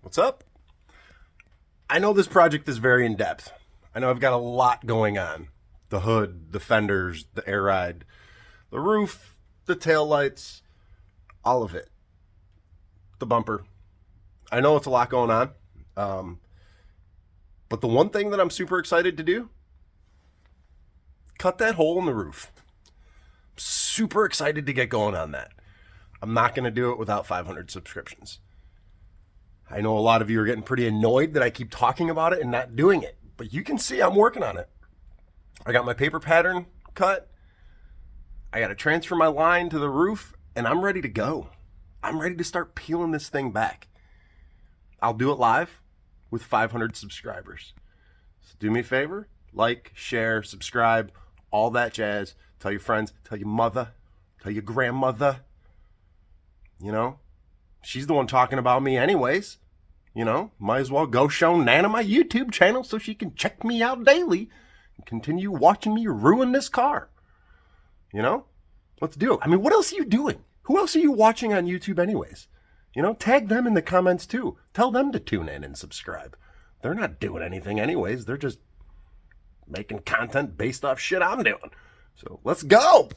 What's up? I know this project is very in-depth. I know I've got a lot going on. The hood, the fenders, the air ride, the roof, the taillights, all of it. The bumper. I know it's a lot going on. But the one thing that I'm super excited to do, cut that hole in the roof. Super excited to get going on that. I'm not going to do it without 500 subscriptions. I know a lot of you are getting pretty annoyed that I keep talking about it and not doing it, but you can see I'm working on it. I got my paper pattern cut. I got to transfer my line to the roof, and I'm ready to go. I'm ready to start peeling this thing back. I'll do it live with 500 subscribers. So do me a favor, like, share, subscribe, all that jazz. Tell your friends, tell your mother, tell your grandmother. You know, she's the one talking about me anyways. You know, might as well go show Nana my YouTube channel so she can check me out daily and continue watching me ruin this car. You know, let's do it. I mean, what else are you doing? Who else are you watching on YouTube anyways? You know, tag them in the comments too. Tell them to tune in and subscribe. They're not doing anything anyways. They're just making content based off shit I'm doing. So let's go.